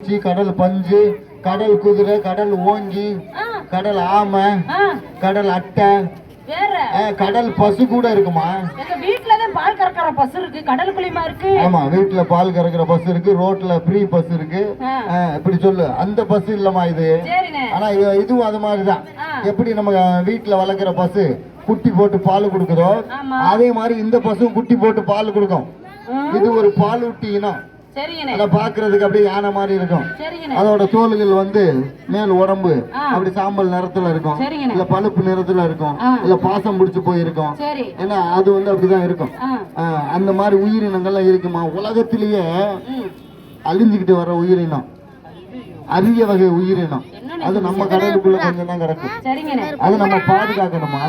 பூச்சி, கடல் பஞ்சு, கடல் குதிரை, கடல் ஓங்கி, கடல் ஆமை, கடல் அட்டை, கடல் பசு கூட இருக்குமா? வீட்டுலதான் பால் கறக்கிற பசு இருக்கு, கடலுக்குள்ளயுமா இருக்கு? ஆமா, வீட்டுல பால் கறக்கிற பசு இருக்கு, ரோட்ல ஃப்ரீ பஸ் இருக்கு. இப்படி சொல்லு. அந்த பசு இல்லமா இது. ஆனா இதுவும் அது மாதிரிதான். எப்படி நம்ம வீட்டுல வளர்க்கிற பசு குட்டி போட்டு பால் கொடுக்குதோ, அதே மாதிரி இந்த பசு குட்டி போட்டு பால் கொடுக்கும். இது ஒரு பாலூட்டி இனம். அத பாக்குறதுக்கு அப்படியே யானை மாதிரி இருக்கும். அதோட தோல்கள் வந்து மேல் உடம்பு அப்படி சாம்பல் நிறத்துல இருக்கும், இல்ல பழுப்பு நிறத்துல இருக்கும், இல்ல பாசம் பிடிச்சு போயிருக்கும். ஏன்னா அது வந்து அப்படிதான் இருக்கும். அந்த மாதிரி உயிரினங்கள்லாம் இருக்குமா? உலகத்திலேயே அழிஞ்சுக்கிட்டு வர உயிரினம், அரிய வகை உயிரினம். அது நம்ம கடலுக்குள்ள கொஞ்சம் தான் கிடக்கும். அது நம்ம பாதுகாக்கணுமா?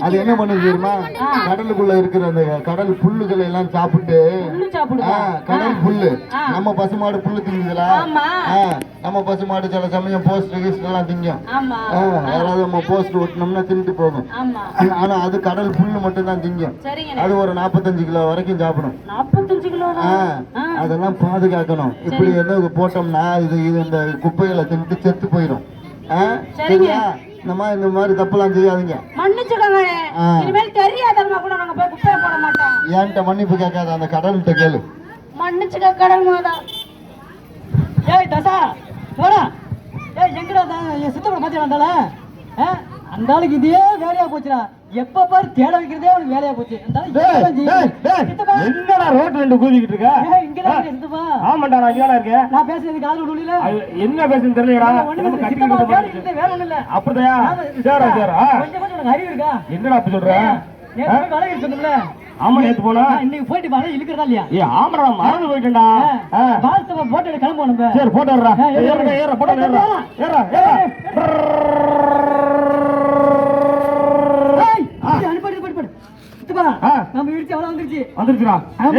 அது என்ன பண்ணுது தெரியுமா? கடலுக்குள்ள இருக்கிற அந்த கடல் புல்லுகளை எல்லாம் சாப்பிட்டு, கடல் புல்லு, நம்ம பசுமாடு புல்லு திங்குதுல, நம்ம பசுமாடு சில சமயம் போஸ்ட் கீஸ்ட் எல்லாம் திங்கும். யாராவது நம்ம போஸ்ட் ஒட்டினோம்னா தின்ட்டு போகும். ஆனா அது கடல் புல்லு மட்டும் தான் திங்கும். அது ஒரு 45 கிலோ வரைக்கும் சாப்பிடும். அதெல்லாம் பாதுகாக்கணும். இப்படி என்ன போட்டோம்னா இது இந்த குப்பைகளை தின்ட்டு செத்து போயிடும். சரியா? இந்த மாதிரி தப்பெல்லாம் செய்யாதீங்க. என்கிட்ட மன்னிப்பு கேட்காத, அந்த கடல்கிட்ட கேளு. மன்னிச்சுக்க கடல் மாதா. ஏய் தசா போடா. ஏய் எங்கடா சித்தப்பட மாத்தி வந்தால? அந்த ஆளுக்கு இதே வேலையா போச்சுடா. எப்ப பாரு தேட வைக்கிறதே அவனுக்கு வேலையா போச்சு. என்னடா ரோட்ல ரெண்டு கூதிக்கிட்டு இருக்க? இங்கதான் சித்தப்பா. ஆமாண்டா, நான் இங்கதான் இருக்கேன். நான் பேசுறது காதுல விடல. என்ன பேசுன்னு தெரியலடா. வேற ஒண்ணு இல்ல. அப்படியா? சேரா சேரா. கொஞ்சம் உனக்கு அறிவு இருக்கா? என்னடா அப்படி சொல்ற? நேத்து வலை இருக்கணும்ல. ஆமா, நேத்து போனா இன்னைக்கு போயிட்டு வலை இழுக்கிறதா இல்லையா? ஆமாடா, மறந்து போயிட்டேன்டா. பாஸ்தவ போட்டோ எடுக்க கிளம்புவோம் நம்ம. சரி, போட்டோ எடுறா. ஏற போட்டோ ஏறா. ஏறா ஏறா. நம்ம வீட்டு அவ்வளவு வந்துருச்சு. வந்துருச்சுடா.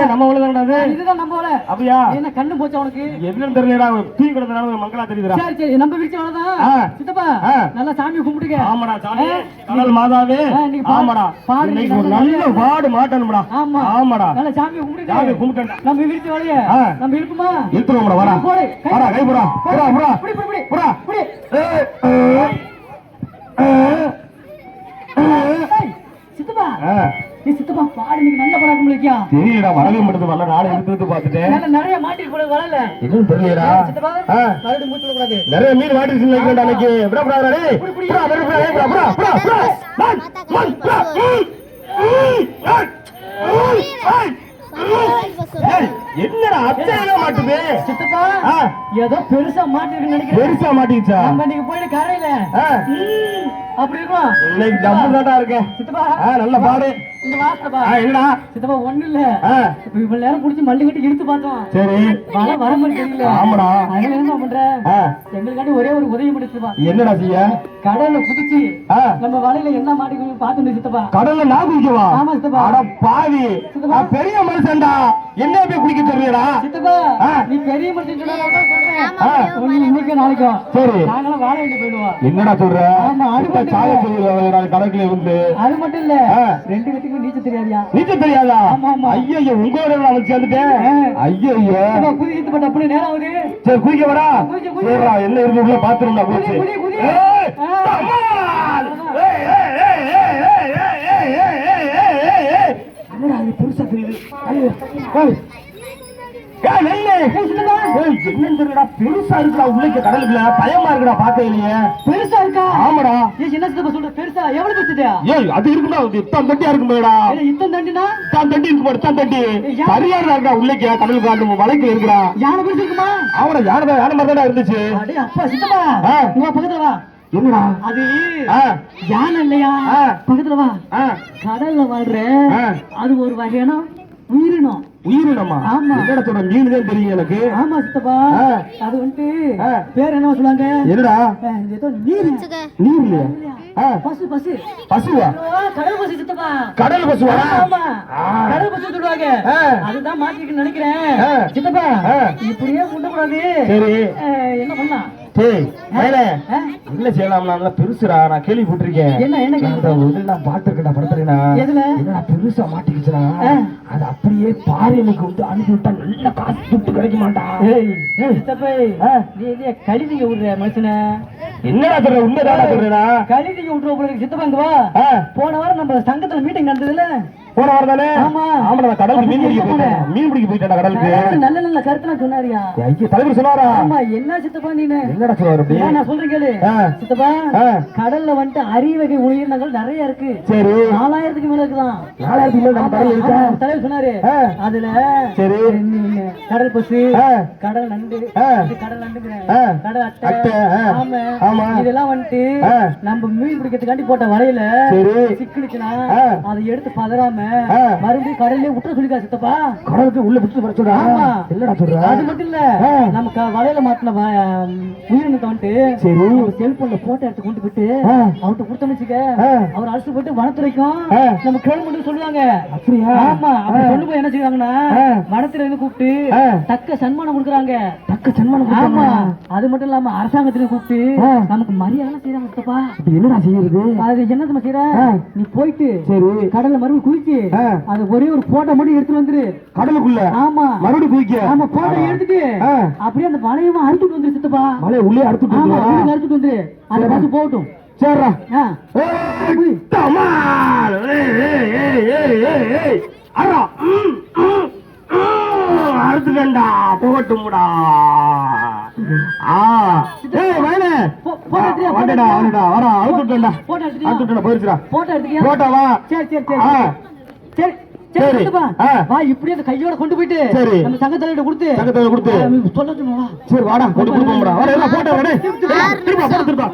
நம்ம ஊர்ல இதுதான் நம்ம ஊர்ல. அப்படியா? என்ன கண்ணு போச்சு உனக்கு? என்னன்னு தெரியலடா, தூக்கி கிடந்தனால மங்களா தெரியுதுடா. சரி சரி, நம்ம வீட்டு அவ்வளவுதான். சித்தப்பா நல்லா சாமி கும்பிடுங்க. ஆமாடா சாமி, கடல் மாதாவே. ஆமாடா, இன்னைக்கு ஒரு நல்ல பாடு மாட்டணும்டா. ஆமாடா, நல்லா சாமி கும்பிடுங்க. சாமி கும்பிட்டேன்டா. நம்ம வீட்டு வளைய நம்ம இழுக்குமா? இழுத்துறோம்டா. வாடா வாடா, கை புறா புறா புறா புறா புடி. சித்தப்பா சித்தப்பா பாடு நீங்க நல்ல படம் முடிக்கியா? தெரியலடா, வரவே மாட்டேது. வரல, நாளை எடுத்து பார்த்துட்டேன். நிறைய மாட்டிட்டு போல வரல. இன்னும் தெரியலடா. சித்தப்பா மறுபடியும் மூச்சு விடக்கூடாது. நிறைய மீன் மாட்டிட்டு நினைக்கிறேன் அன்னைக்கு. விட கூடாதுடா டேய். புறா புறா புறா புறா புறா புறா புறா. என்னடா அச்சையா மாட்டுது? சித்தப்பா ஏதோ பெருசா மாட்டிருக்கு நினைக்கிறேன். பெருசா மாட்டிச்சா? நம்ம நீங்க போயிட்டு கரையில அப்படி இருக்கும். இன்னைக்கு டம்முதாடா இருக்கேன். சித்தப்பா நல்ல பாடு. இந்த வாஸ்தபா என்னடா? சித்தப்பா ஒண்ணு இல்ல. இப்ப இவ்வளவு நேரம் புடிச்சு மல்லி கட்டி இழுத்து பார்த்தோம். சரி, வர மாதிரி தெரியல. ஆமாடா. அதனால என்ன பண்ற? எங்களுக்காண்டி ஒரே ஒரு உதவி பண்ணிச்சுப்பா. என்னடா செய்ய? கடல்ல குதிச்சு நம்ம வலையில என்ன மாட்டிக்கணும் பாத்து சித்தப்பா. கடல்ல நான் குதிக்கவா? ஆமா சித்தப்பா. அட பாவி, பெரிய மனுஷன்டா, என்ன போய் குடிக்க சொல்றியடா? சித்தப்பா நீ பெரிய மனுஷன் சொல்றேன். இன்னைக்கு நாளைக்கும் சரி நாங்களும் வாழ வேண்டி போயிடுவோம். என்னடா சொல்ற? ஆமா, அது சாக சொல்லுற கடற்கரை இருந்து. அது மட்டும் இல்ல, ரெண்டு பேத்துக்கும் நீச்சல் தெரியாதியா? நீச்சல் தெரியாதா? ஆமா ஆமா. ஐயோ, உங்களோட நான் சேர்ந்துட்டேன். ஐயோ குதிக்கிட்டு பட்ட அப்படி நேரம் ஆகுது. சரி குதிக்க வரா. சரிடா, என்ன இருந்து உள்ள பாத்துருந்தா குதிச்சு. என்னடா இது பெருசா தெரியுது? பெருசா இருக்குடா, உள்ளே கடலுக்குள்ள பயமா இருக்குடா. பாக்கையிலேயே பெருசா இருக்கா? ஆமாடா. என்ன சொல்ற பெருசா? எவ்வளவு பெருசுடா? ஏய், அது இருக்குடா, இத்தம் தட்டியா இருக்குமேடா. இத்தம் தண்டினா இத்தம் தட்டி இருக்கு, இத்தம் தட்டி சரியாடா இருக்கா. உள்ளே கடலுக்கு அந்த வலைக்கு இருக்குடா. யானை பெருசு இருக்குமா? ஆமாடா, யானை மாதிரிதான் இருந்துச்சு. அடே அப்பா சித்தப்பா, நீ பக்கத்துல வா. என்னடா அது? யானை இல்லையா? பக்கத்துல வா. கடல்ல வாழ்ற அது ஒரு வகையான உயிரினம். உயிரினமா? ஆமா. என்னடா சொல்ற? மீன் தான் தெரியும் எனக்கு. ஆமா சித்தப்பா, அது வந்துட்டு பேர் என்ன சொல்லுவாங்க? என்னடா? ஏதோ நீர். நீர் இல்லையா? பசு. பசு பசுவா? கடல் பசு சித்தப்பா. கடல் பசுவா? ஆமா, கடல் பசு சொல்லுவாங்க. அதுதான் மாட்டிக்கிட்டு நினைக்கிறேன் சித்தப்பா. இப்படியே முண்டக்கூடாது. சரி, என்ன பண்ணலாம்? டேய் மேலே என்ன செய்யலாம் நல்லா பெருசுடா நான் கேள்விப்பட்டிருக்கேன் என்ன நான் பாத்துருக்கேன்டா படத்துலனா எதுல என்னடா பெருசா மாட்டிக்கிச்சுனா அது அப்படியே பாறையிலுக்கு வந்து அனுப்பி விட்டா நல்ல காசு துட்டு கிடைக்க மாட்டா நீ இதே கழுதிங்க விடுற மனுஷன என்னடா சொல்ற உண்மைதானா சொல்றேனா கழுதிங்க விட்டுற போல சித்தப்பாங்க வா போன வாரம் நம்ம சங்கத்துல மீட்டிங் நடந்ததுல போன வாரம் தானே ஆமா ஆமாடா கடலுக்கு மீன் பிடிக்க போயிட்டா கடலுக்கு நல்ல நல்ல கருத்துலாம் சொன்னாரியா ஐயா தலைவர் சொன்னாரா ஆமா என்ன சித்தப்பா நீனு என்னடா சொல்றாரு அப்படி நான் சொல்றேன் கேளு சித்தப்பா கடல்ல வந்துட்டு அரியவகை உயிரினங்கள் நிறைய இருக்கு சரி 4000க்கு மேல இருக்குதான் 4000க்கு மேல நம்ம கடல்ல இருக்கா தலைவர் சொன்னாரு அதுல சரி கடல் பசு கடல் நண்டு கடல் நண்டுங்கிற கடல் அட்டை ஆமா இதெல்லாம் வந்துட்டு நம்ம மீன் பிடிக்கிறதுக்காண்டி போட்ட வலையில சிக்கிடுச்சுன்னா அதை எடுத்து பதறாம மறுபடியும் கடல்லே விட்டு சொல்லிக்கா சித்தப்பா கடலுக்கு உள்ள விட்டு வர சொல்றா என்னடா சொல்ற அது மட்டும் இல்ல நமக்கு வலையில மாட்டின உயிரினத்தை வந்துட்டு செல்போன்ல போட்டோ எடுத்து கொண்டு போயிட்டு அவர்கிட்ட கொடுத்தோம்னு வச்சுக்க அவர் அழைச்சு போயிட்டு வனத்துறைக்கும் நம்ம கவர்மெண்ட் சொல்லுவாங்க அப்படியா ஆமா அப்படி சொல்லு போய் என்ன செய்வாங்கன்னா வனத்துல இருந்து கூப்பிட்டு தக்க சன்மானம் கொடுக்குறாங்க தக்க சன்மானம் ஆமா அது மட்டும் இல்லாம அரசாங்கத்திலையும் கூப்பிட்டு நமக்கு மரியாதை செய்யறாங்க சித்தப்பா என்னடா செய்யறது அது என்ன செய்யற நீ போயிட்டு சரி கடல்ல மறுபடியும் குளிச்சு அது ஒரே ஒரு போட்டோ மட்டும் எடுத்துட்டு வந்துரு கடலுக்குள்ள ஆமா மறுபடியும் குளிக்க ஆமா போட்டோ எடுத்துட்டு அப்படியே அந்த வலையமா அறுத்துட்டு வந்துரு சித்தப்பா மலைய உள்ளே அறுத்துட்டு ஆமா அறுத்துட்டு வந்துரு அந்த பஸ் போகட்டும் சரிடா அறுத்துக்கண்டா போகட்டும்டா சரி இப்படி அந்த கையோட கொண்டு போயிட்டு நம்ம சங்கத்தலையிட்ட கொடுத்து சொல்ல சொல்லுவா. சரி வாடா கொண்டு கொடுப்போம்டா வர எல்லாம் போட்டோ திரும்ப திரும்ப